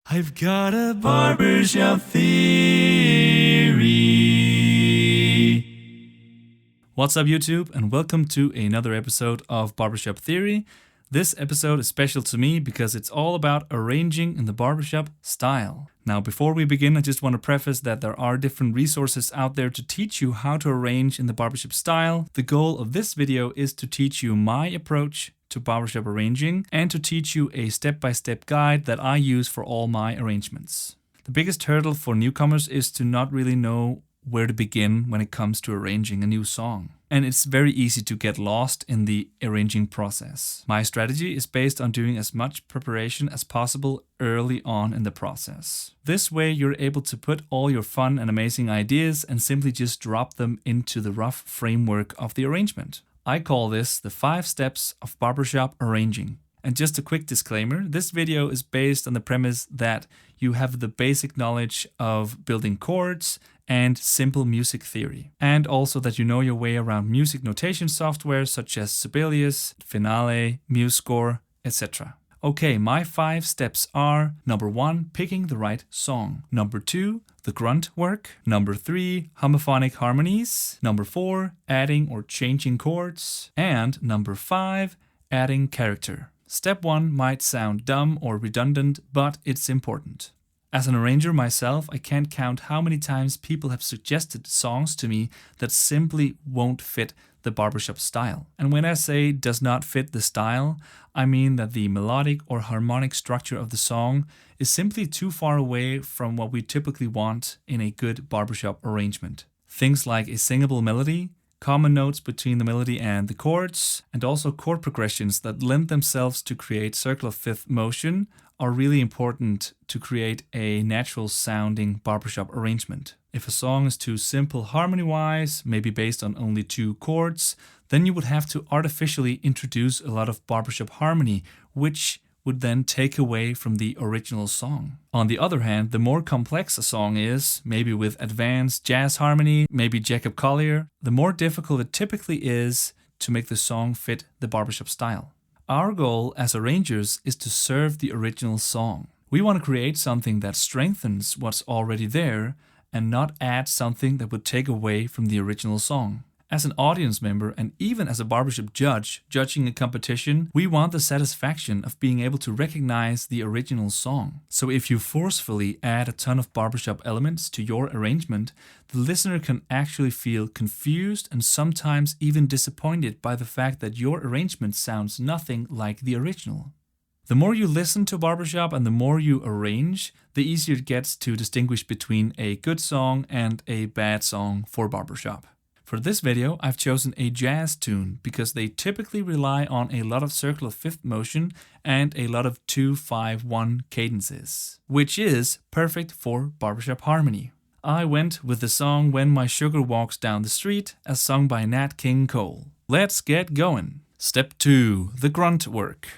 I've got a barbershop theory. What's up, YouTube, and welcome to another episode of Barbershop Theory. This episode is special to me because it's all about arranging in the barbershop style. Now, before we begin, I just want to preface that there are different resources out there to teach you how to arrange in the barbershop style. The goal of this video is to teach you my approach to barbershop arranging and to teach you a step-by-step guide that I use for all my arrangements. The biggest hurdle for newcomers is to not really know where to begin when it comes to arranging a new song. And it's very easy to get lost in the arranging process. My strategy is based on doing as much preparation as possible early on in the process. This way you're able to put all your fun and amazing ideas and simply just drop them into the rough framework of the arrangement. I call this the 5 steps of barbershop arranging. And just a quick disclaimer, this video is based on the premise that you have the basic knowledge of building chords and simple music theory. And also that you know your way around music notation software such as Sibelius, Finale, MuseScore, etc. Okay, my 5 steps are: number 1, picking the right song. Number 2, the grunt work. Number 3, homophonic harmonies. Number 4, adding or changing chords. And number 5, adding character. Step 1 might sound dumb or redundant, but it's important. As an arranger myself, I can't count how many times people have suggested songs to me that simply won't fit the barbershop style. And when I say does not fit the style, I mean that the melodic or harmonic structure of the song is simply too far away from what we typically want in a good barbershop arrangement. Things like a singable melody, common notes between the melody and the chords, and also chord progressions that lend themselves to create circle of fifth motion are really important to create a natural sounding barbershop arrangement. If a song is too simple harmony-wise, maybe based on only 2 chords, then you would have to artificially introduce a lot of barbershop harmony, which would then take away from the original song. On the other hand, the more complex a song is, maybe with advanced jazz harmony, maybe Jacob Collier, the more difficult it typically is to make the song fit the barbershop style. Our goal as arrangers is to serve the original song. We want to create something that strengthens what's already there and not add something that would take away from the original song. As an audience member and even as a barbershop judge judging a competition, we want the satisfaction of being able to recognize the original song. So if you forcefully add a ton of barbershop elements to your arrangement, the listener can actually feel confused and sometimes even disappointed by the fact that your arrangement sounds nothing like the original. The more you listen to barbershop and the more you arrange, the easier it gets to distinguish between a good song and a bad song for barbershop. For this video, I've chosen a jazz tune because they typically rely on a lot of circle of fifth motion and a lot of 2-5-1 cadences, which is perfect for barbershop harmony. I went with the song When My Sugar Walks Down the Street, as sung by Nat King Cole. Let's get going. Step 2, the grunt work.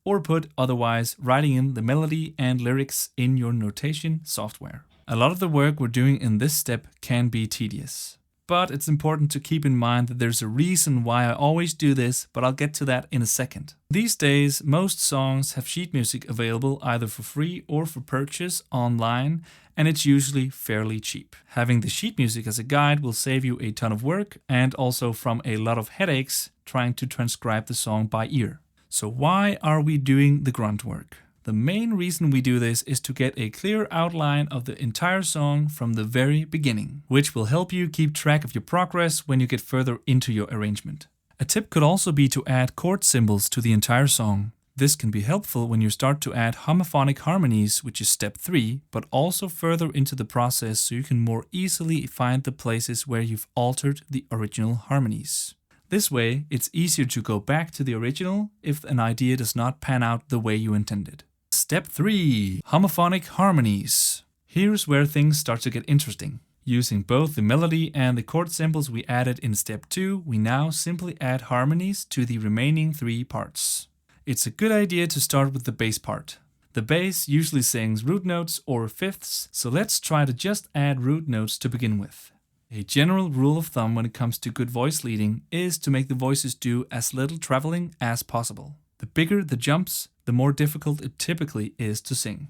Or put otherwise, writing in the melody and lyrics in your notation software. A lot of the work we're doing in this step can be tedious. But it's important to keep in mind that there's a reason why I always do this, but I'll get to that in a second. These days, most songs have sheet music available either for free or for purchase online, and it's usually fairly cheap. Having the sheet music as a guide will save you a ton of work and also from a lot of headaches trying to transcribe the song by ear. So why are we doing the grunt work? The main reason we do this is to get a clear outline of the entire song from the very beginning, which will help you keep track of your progress when you get further into your arrangement. A tip could also be to add chord symbols to the entire song. This can be helpful when you start to add homophonic harmonies, which is step 3, but also further into the process so you can more easily find the places where you've altered the original harmonies. This way, it's easier to go back to the original if an idea does not pan out the way you intended. Step 3, homophonic harmonies. Here's where things start to get interesting. Using both the melody and the chord symbols we added in step 2, we now simply add harmonies to the remaining 3 parts. It's a good idea to start with the bass part. The bass usually sings root notes or fifths, so let's try to just add root notes to begin with. A general rule of thumb when it comes to good voice leading is to make the voices do as little traveling as possible. The bigger the jumps, the more difficult it typically is to sing.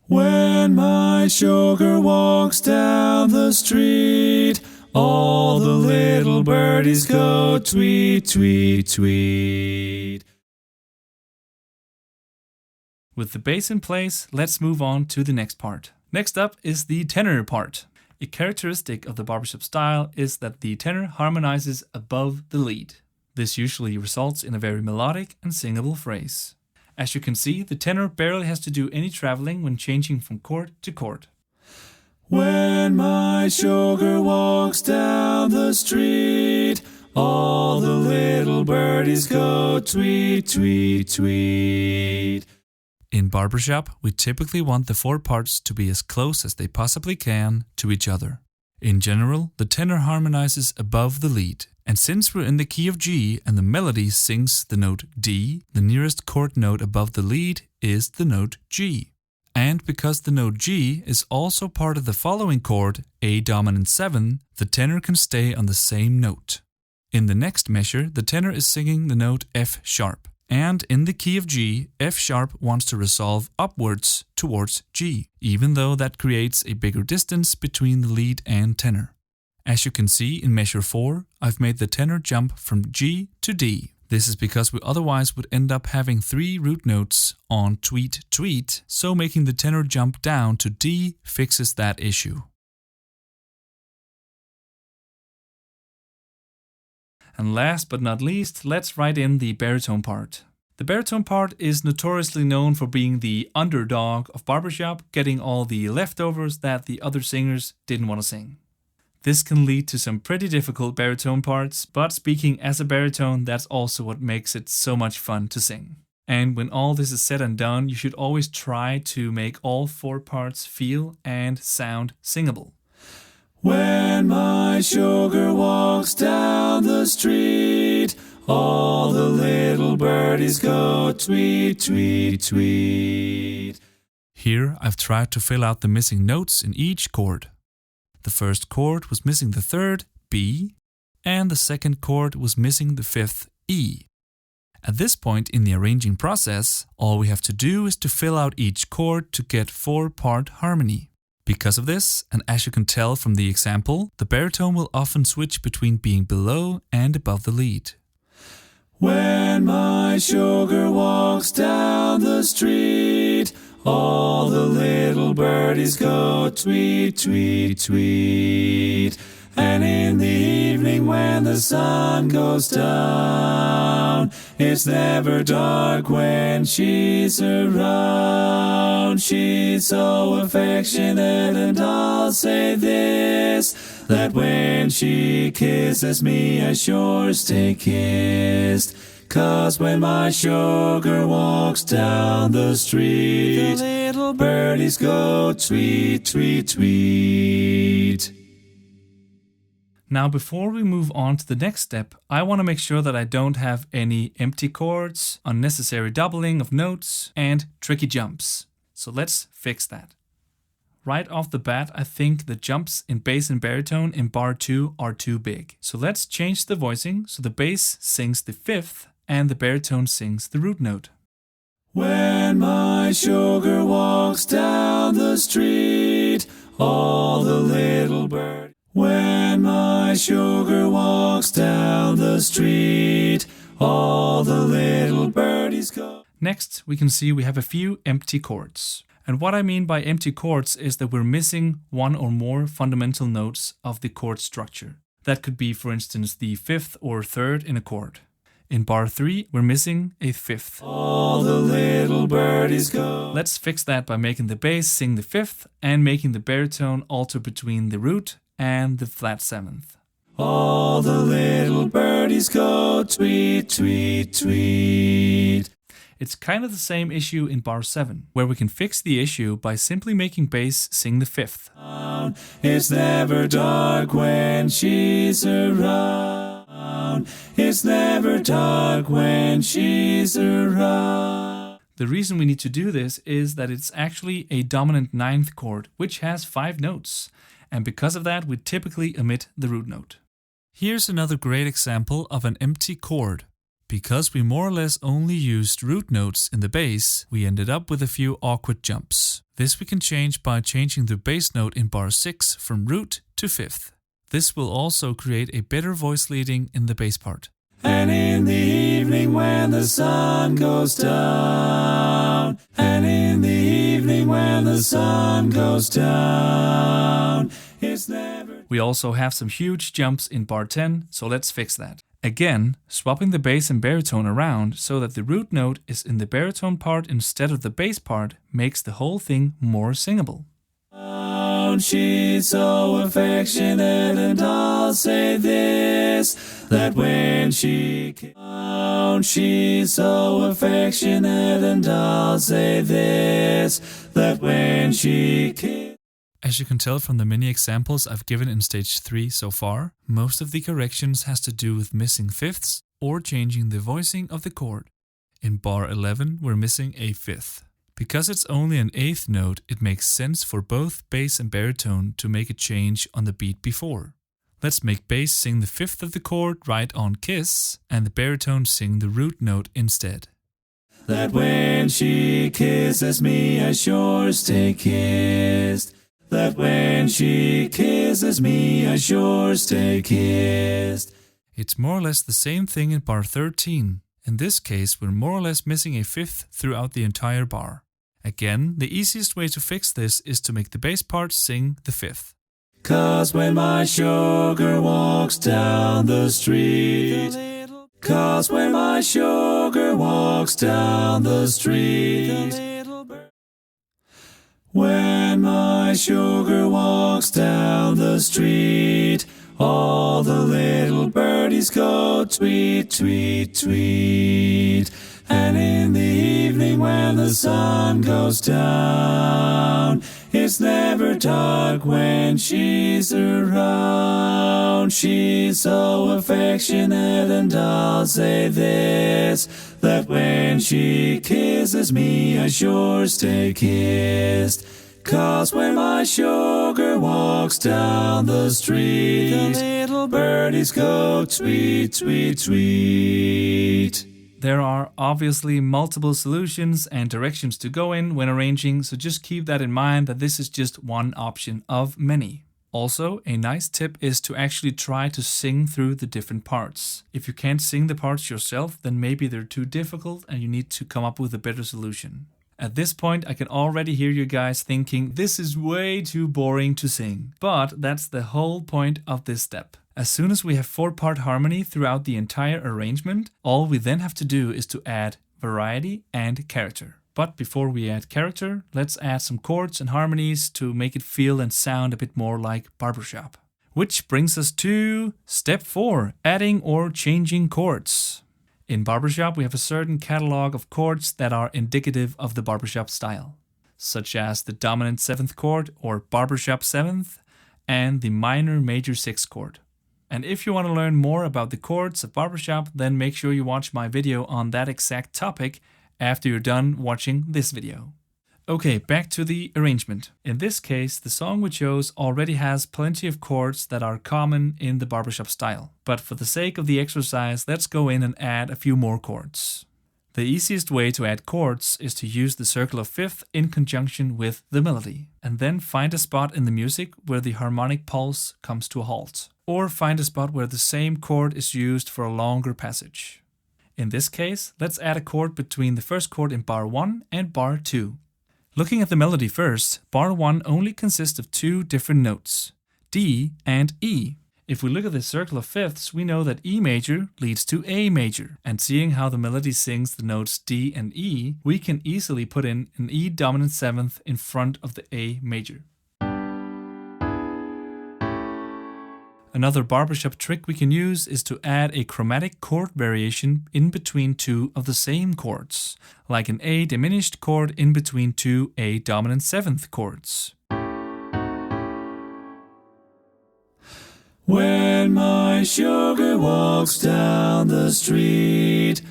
When my sugar walks down the street, all the little birdies go tweet, tweet, tweet. With the bass in place, let's move on to the next part. Next up is the tenor part. A characteristic of the barbershop style is that the tenor harmonizes above the lead. This usually results in a very melodic and singable phrase. As you can see, the tenor barely has to do any traveling when changing from chord to chord. When my sugar walks down the street, all the little birdies go tweet, tweet, tweet. In barbershop, we typically want the four parts to be as close as they possibly can to each other. In general, the tenor harmonizes above the lead. And since we're in the key of G and the melody sings the note D, the nearest chord note above the lead is the note G. And because the note G is also part of the following chord, A dominant 7, the tenor can stay on the same note. In the next measure, the tenor is singing the note F sharp. And in the key of G, F sharp wants to resolve upwards towards G, even though that creates a bigger distance between the lead and tenor. As you can see in measure 4, I've made the tenor jump from G to D. This is because we otherwise would end up having 3 root notes on tweet tweet, so making the tenor jump down to D fixes that issue. And last but not least, let's write in the baritone part. The baritone part is notoriously known for being the underdog of barbershop, getting all the leftovers that the other singers didn't want to sing. This can lead to some pretty difficult baritone parts, but speaking as a baritone, that's also what makes it so much fun to sing. And when all this is said and done, you should always try to make all 4 parts feel and sound singable. When my sugar walks down the street, all the little birdies go tweet, tweet, tweet. Here I've tried to fill out the missing notes in each chord. The first chord was missing the 3rd, B, and the second chord was missing the 5th, E. At this point in the arranging process, all we have to do is to fill out each chord to get 4-part harmony. Because of this, and as you can tell from the example, the baritone will often switch between being below and above the lead. When my sugar walks down the street, all the little birdies go tweet, tweet, tweet. And in the evening when the sun goes down, it's never dark when she's around. She's so affectionate, and I'll say this, that when she kisses me, I sure stay kissed. 'Cause when my sugar walks down the street, the little birdies go tweet, tweet, tweet. Now before we move on to the next step, I want to make sure that I don't have any empty chords, unnecessary doubling of notes, and tricky jumps. So let's fix that. Right off the bat, I think the jumps in bass and baritone in bar 2 are too big. So let's change the voicing so the bass sings the 5th and the baritone sings the root note. When my sugar walks down the street, all the little birds. When my sugar walks down the street, all the little birdies go. Next, we can see we have a few empty chords. And what I mean by empty chords is that we're missing one or more fundamental notes of the chord structure. That could be, for instance, the 5th or 3rd in a chord. In bar 3, we're missing a 5th. All the little birdies go. Let's fix that by making the bass sing the 5th and making the baritone alter between the root and the flat 7th. All the little birdies go tweet, tweet, tweet. It's kind of the same issue in bar 7, where we can fix the issue by simply making bass sing the 5th. It's never dark when she's around. It's never dark when she's around. The reason we need to do this is that it's actually a dominant 9th chord, which has 5 notes. And because of that, we typically omit the root note. Here's another great example of an empty chord. Because we more or less only used root notes in the bass, we ended up with a few awkward jumps. This we can change by changing the bass note in bar 6 from root to fifth. This will also create a better voice leading in the bass part. And in the evening when the sun goes down, and in the evening when the sun goes down, it's never... We also have some huge jumps in bar 10, so let's fix that. Again, swapping the bass and baritone around so that the root note is in the baritone part instead of the bass part makes the whole thing more singable. She's so affectionate, and I'll say this, that when she she's so affectionate, and I'll say this, that when she... As you can tell from the many examples I've given in stage 3 so far, most of the corrections has to do with missing fifths or changing the voicing of the chord. In bar 11 we're missing a fifth. Because it's only an eighth note, it makes sense for both bass and baritone to make a change on the beat before. Let's make bass sing the fifth of the chord right on kiss, and the baritone sing the root note instead. That when she kisses me, I sure stay kissed. That when she kisses me, I sure stay kissed. It's more or less the same thing in bar 13. In this case, we're more or less missing a fifth throughout the entire bar. Again, the easiest way to fix this is to make the bass part sing the fifth. 'Cause when my sugar walks down the street, 'cause when my sugar walks down the street, when my sugar walks down the street, all the little birdies go tweet, tweet, tweet. And in the evening when the sun goes down, it's never dark when she's around. She's so affectionate, and I'll say this, that when she kisses me, I sure stay kissed. 'Cause when my sugar walks down the street, the little birdies go tweet, tweet, tweet. There are obviously multiple solutions and directions to go in when arranging, so just keep that in mind that this is just one option of many. Also, a nice tip is to actually try to sing through the different parts. If you can't sing the parts yourself, then maybe they're too difficult and you need to come up with a better solution. At this point, I can already hear you guys thinking, this is way too boring to sing. But that's the whole point of this step. As soon as we have 4-part harmony throughout the entire arrangement, all we then have to do is to add variety and character. But before we add character, let's add some chords and harmonies to make it feel and sound a bit more like Barbershop. Which brings us to step 4, adding or changing chords. In Barbershop, we have a certain catalog of chords that are indicative of the Barbershop style, such as the dominant 7th chord or Barbershop 7th and the minor major 6th chord. And if you want to learn more about the chords of Barbershop, then make sure you watch my video on that exact topic after you're done watching this video. Okay, back to the arrangement. In this case, the song we chose already has plenty of chords that are common in the Barbershop style. But for the sake of the exercise, let's go in and add a few more chords. The easiest way to add chords is to use the circle of fifth in conjunction with the melody, and then find a spot in the music where the harmonic pulse comes to a halt, or find a spot where the same chord is used for a longer passage. In this case, let's add a chord between the first chord in bar 1 and bar 2. Looking at the melody first, bar 1 only consists of 2 different notes, D and E. If we look at the circle of fifths, we know that E major leads to A major. And seeing how the melody sings the notes D and E, we can easily put in an E dominant 7th in front of the A major. Another Barbershop trick we can use is to add a chromatic chord variation in between 2 of the same chords, like an A diminished chord in between 2 A dominant 7th chords. When my sugar walks down the street,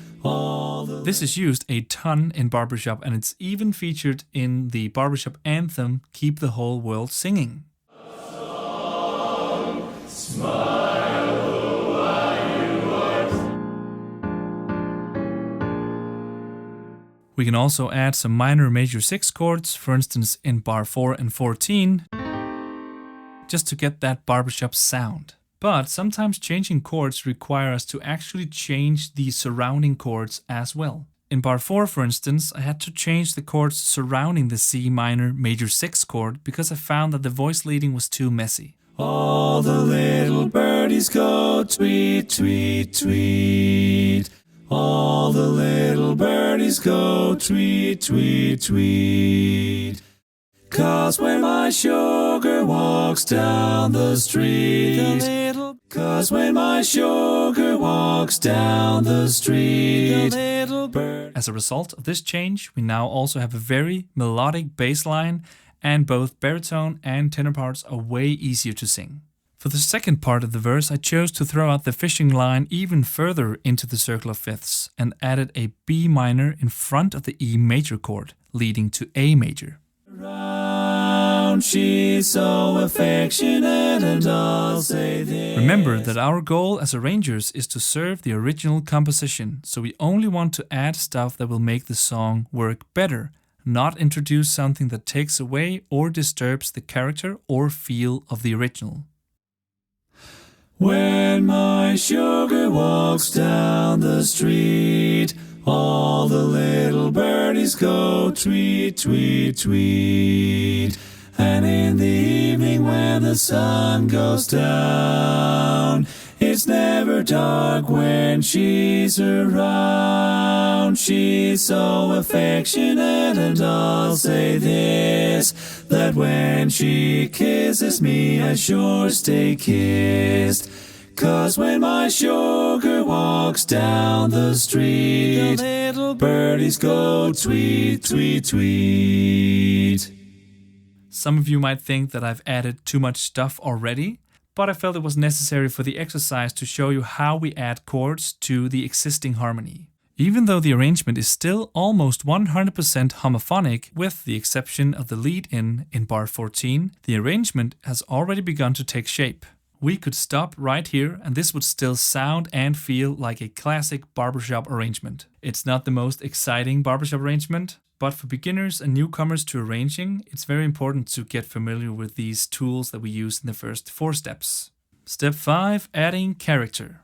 This is used a ton in Barbershop, and it's even featured in the Barbershop anthem, Keep the Whole World Singing. We can also add some minor major 6 chords, for instance in bar 4 and 14, just to get that barbershop sound. But sometimes changing chords require us to actually change the surrounding chords as well. In bar 4, for instance, I had to change the chords surrounding the C minor major 6 chord because I found that the voice leading was too messy. All the little birdies go tweet, tweet, tweet. All the little birdies go tweet, tweet, tweet. 'Cause when my sugar walks down the street, 'cause when my sugar walks down the street, As a result of this change, we now also have a very melodic bass line, and both baritone and tenor parts are way easier to sing. For the second part of the verse, I chose to throw out the fishing line even further into the circle of fifths and added a B minor in front of the E major chord, leading to A major. She's so affectionate, and I'll say this. Remember that our goal as arrangers is to serve the original composition, so we only want to add stuff that will make the song work better, not introduce something that takes away or disturbs the character or feel of the original. When my sugar walks down the street, all the little birdies go tweet, tweet, tweet. And in the evening when the sun goes down, it's never dark when she's around. She's so affectionate, and I'll say this, that when she kisses me, I sure stay kissed. 'Cause when my sugar walks down the street, the little birdies go tweet, tweet, tweet. Some of you might think that I've added too much stuff already, but I felt it was necessary for the exercise to show you how we add chords to the existing harmony. Even though the arrangement is still almost 100% homophonic, with the exception of the lead-in bar 14, the arrangement has already begun to take shape. We could stop right here and this would still sound and feel like a classic barbershop arrangement. It's not the most exciting barbershop arrangement, but for beginners and newcomers to arranging, it's very important to get familiar with these tools that we use in the first 4 steps. Step 5, adding character.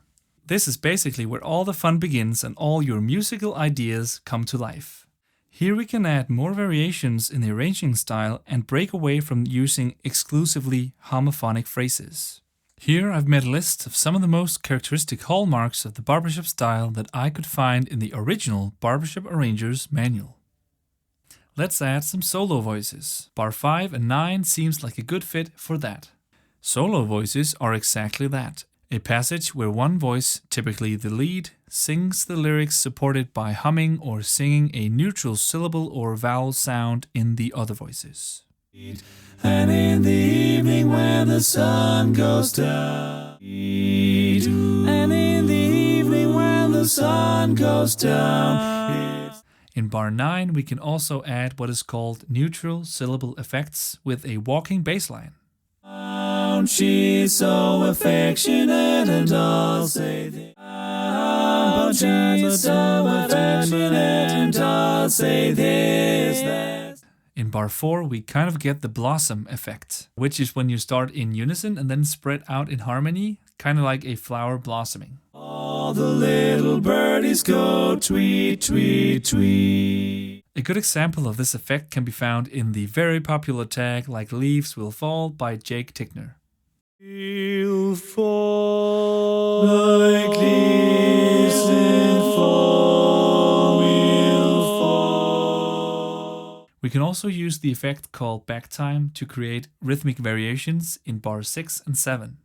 This is basically where all the fun begins and all your musical ideas come to life. Here we can add more variations in the arranging style and break away from using exclusively homophonic phrases. Here I've made a list of some of the most characteristic hallmarks of the barbershop style that I could find in the original Barbershop Arranger's Manual. Let's add some solo voices. Bar 5 and 9 seems like a good fit for that. Solo voices are exactly that. A passage where one voice, typically the lead, sings the lyrics supported by humming or singing a neutral syllable or vowel sound in the other voices. And in the evening when the sun goes down, and in the evening when the sun goes down. In bar 9, we can also add what is called neutral syllable effects with a walking bass line. She's so affectionate, and I'll say this. She's so affectionate, and I'll say this. In bar 4, we kind of get the blossom effect, which is when you start in unison and then spread out in harmony, kind of like a flower blossoming. All the little birdies go tweet, tweet, tweet. A good example of this effect can be found in the very popular tag Like Leaves Will Fall by Jake Tickner. We'll fall like leaves will fall, we'll fall. We can also use the effect called backtime to create rhythmic variations in bar 6 and 7.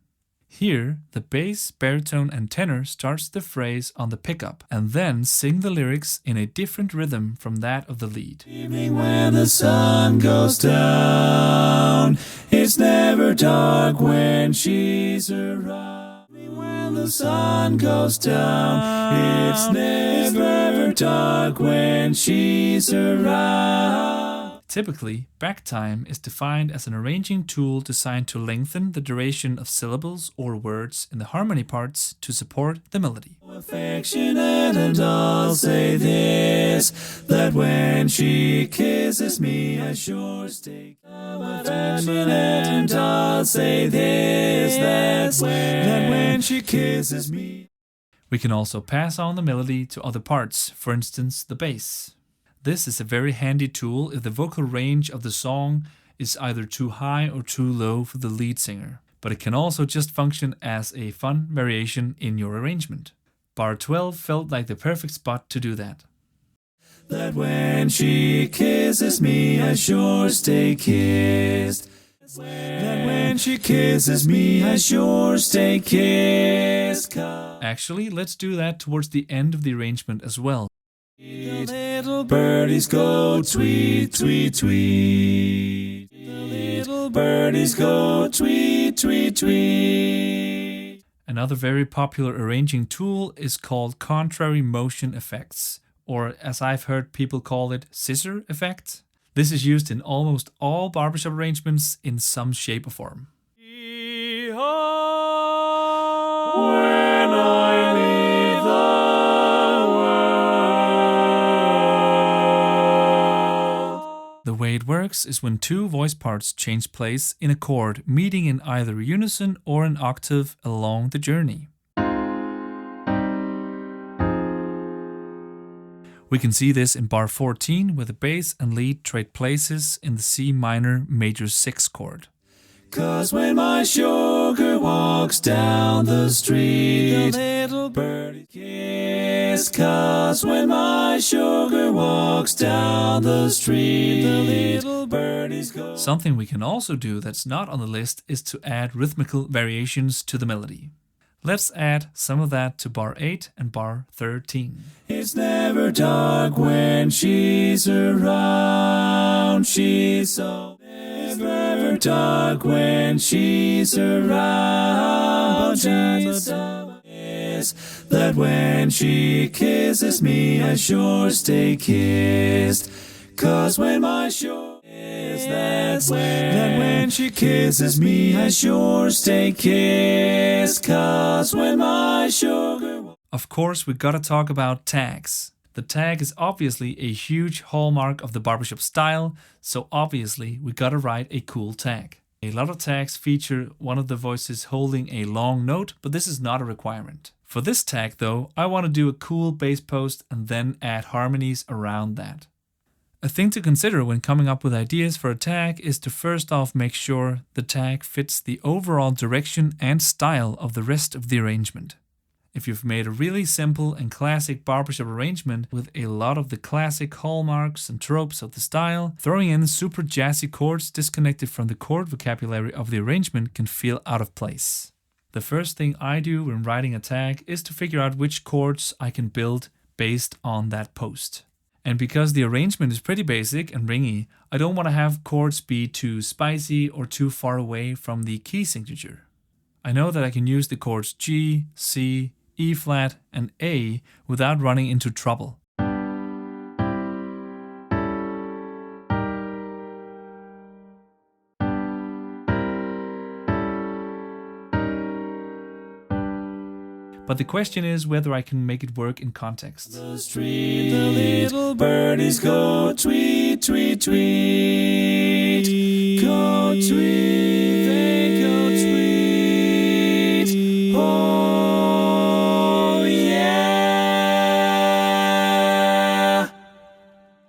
Here, the bass, baritone, and tenor starts the phrase on the pickup and then sing the lyrics in a different rhythm from that of the lead. Evening when the sun goes down, it's never dark when she's around. When the sun goes down, it's never dark when she's around. Typically, back time is defined as an arranging tool designed to lengthen the duration of syllables or words in the harmony parts to support the melody. Affectionate, and I'll say this, that when she kisses me, I sure stay affectionate, and I'll say this, that when she kisses me. We can also pass on the melody to other parts, for instance, the bass. This is a very handy tool if the vocal range of the song is either too high or too low for the lead singer, but it can also just function as a fun variation in your arrangement. Bar 12 felt like the perfect spot to do that. That when she kisses me, I sure stay kissed. That when she kisses me, I sure stay kissed. Actually, let's do that towards the end of the arrangement as well. The little birdies go tweet, tweet, tweet. The little birdies go tweet, tweet, tweet. Another very popular arranging tool is called contrary motion effects, or as I've heard people call it, scissor effect. This is used in almost all barbershop arrangements in some shape or form. When I leave the world. The way it works is when two voice parts change place in a chord, meeting in either unison or an octave along the journey. We can see this in bar 14, where the bass and lead trade places in the C minor major 6 chord. 'Cause when my sugar walks down the street, the little birdie kiss. 'Cause when my sugar walks down the street, the little birdies go. Something we can also do that's not on the list is to add rhythmical variations to the melody. Let's add some of that to bar 8 and bar 13. It's never dark when she's around. She's so never dark when she's around. But she's is that when she kisses me, I sure stay kissed. 'Cause when my sure is that when she kisses me, I sure stay kissed. 'Cause when my sugar. Of course, we gotta talk about tags. The tag is obviously a huge hallmark of the barbershop style, so obviously we gotta write a cool tag. A lot of tags feature one of the voices holding a long note, but this is not a requirement. For this tag though, I want to do a cool bass post and then add harmonies around that. A thing to consider when coming up with ideas for a tag is to first off make sure the tag fits the overall direction and style of the rest of the arrangement. If you've made a really simple and classic barbershop arrangement with a lot of the classic hallmarks and tropes of the style, throwing in super jazzy chords disconnected from the chord vocabulary of the arrangement can feel out of place. The first thing I do when writing a tag is to figure out which chords I can build based on that post. And because the arrangement is pretty basic and ringy, I don't want to have chords be too spicy or too far away from the key signature. I know that I can use the chords G, C, E flat and A without running into trouble. But the question is whether I can make it work in context. The street, the little birdies go tweet, tweet, tweet. Go tweet, they go tweet. Oh yeah!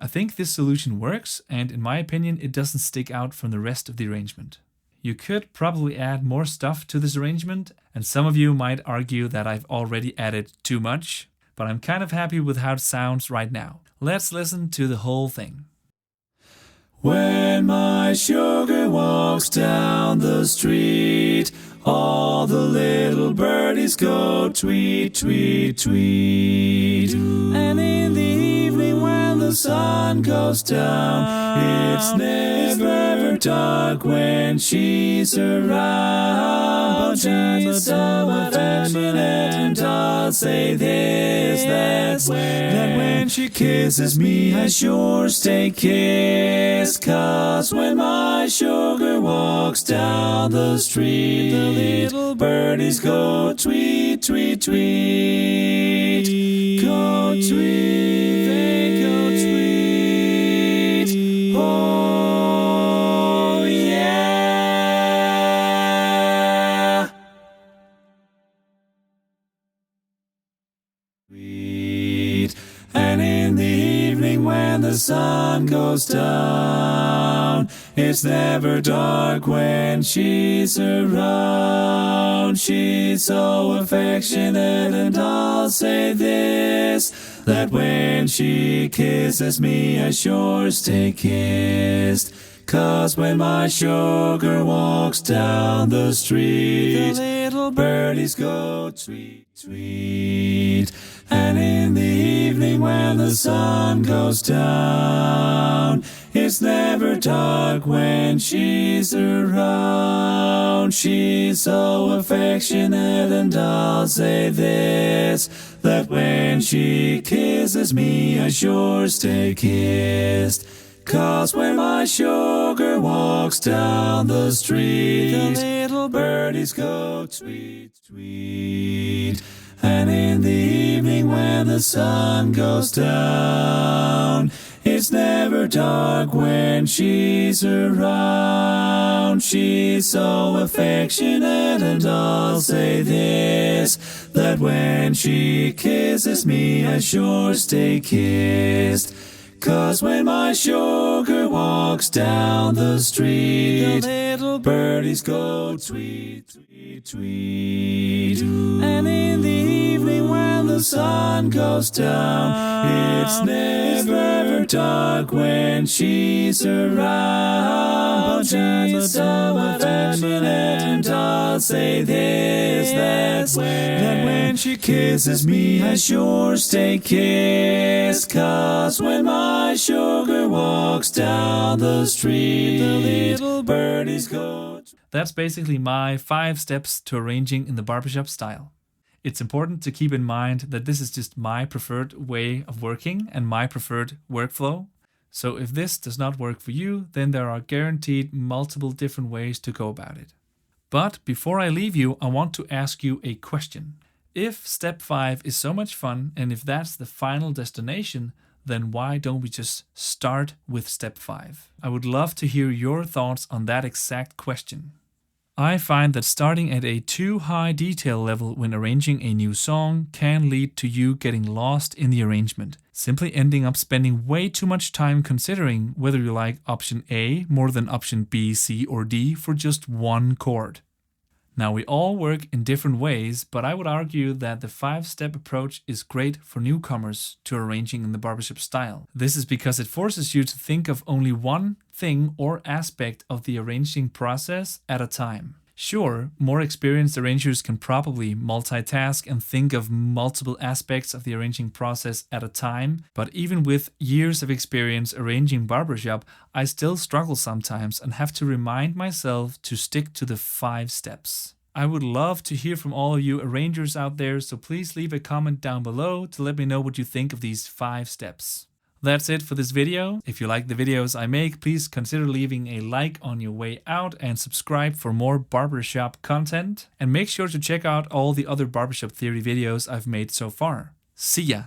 I think this solution works, and in my opinion, it doesn't stick out from the rest of the arrangement. You could probably add more stuff to this arrangement, and some of you might argue that I've already added too much, but I'm kind of happy with how it sounds right now. Let's listen to the whole thing. When my sugar walks down the street, all the little birdies go tweet, tweet, tweet. And in the evening when the sun goes down, it's never dark when she's around. She's so affectionate, and I'll say this, that when she kisses me, I sure stay kissed. 'Cause when my sugar walks down the street, the little birdies go tweet, tweet, tweet. Go tweet, they go tweet. Oh yeah. Tweet. And in the evening when the sun goes down, it's never dark when she's around. She's so affectionate, and I'll say this, that when she kisses me, I sure stay kissed. 'Cause when my sugar walks down the street, the little birdies go tweet, tweet. And in the evening when the sun goes down, it's never dark when she's around. She's so affectionate, and I'll say this, that when she kisses me, I sure stay kissed. 'Cause when my sugar walks down the street, the little birdies go tweet, tweet. And in the evening when the sun goes down, it's never dark when she's around. She's so affectionate, and I'll say this, that when she kisses me, I sure stay kissed. 'Cause when my sugar walks down the street, the little birdies go tweet, tweet, tweet. And in the evening when the sun goes down, it's never dark when she's around. She's so affectionate, and I'll say this, that when she kisses me, I sure stay kissed. 'Cause when my sugar walks down the street, the little birdies go. That's basically my 5 steps to arranging in the barbershop style. It's important to keep in mind that this is just my preferred way of working and my preferred workflow. So if this does not work for you, then there are guaranteed multiple different ways to go about it. But before I leave you, I want to ask you a question. If step 5 is so much fun, and if that's the final destination, then why don't we just start with step 5? I would love to hear your thoughts on that exact question. I find that starting at a too high detail level when arranging a new song can lead to you getting lost in the arrangement, simply ending up spending way too much time considering whether you like option A more than option B, C, or D for just one chord. Now, we all work in different ways, but I would argue that the 5-step approach is great for newcomers to arranging in the barbershop style. This is because it forces you to think of only one thing or aspect of the arranging process at a time. Sure, more experienced arrangers can probably multitask and think of multiple aspects of the arranging process at a time, but even with years of experience arranging barbershop, I still struggle sometimes and have to remind myself to stick to the 5 steps. I would love to hear from all of you arrangers out there, so please leave a comment down below to let me know what you think of these 5 steps. That's it for this video. If you like the videos I make, please consider leaving a like on your way out and subscribe for more barbershop content. And make sure to check out all the other Barbershop Theory videos I've made so far. See ya!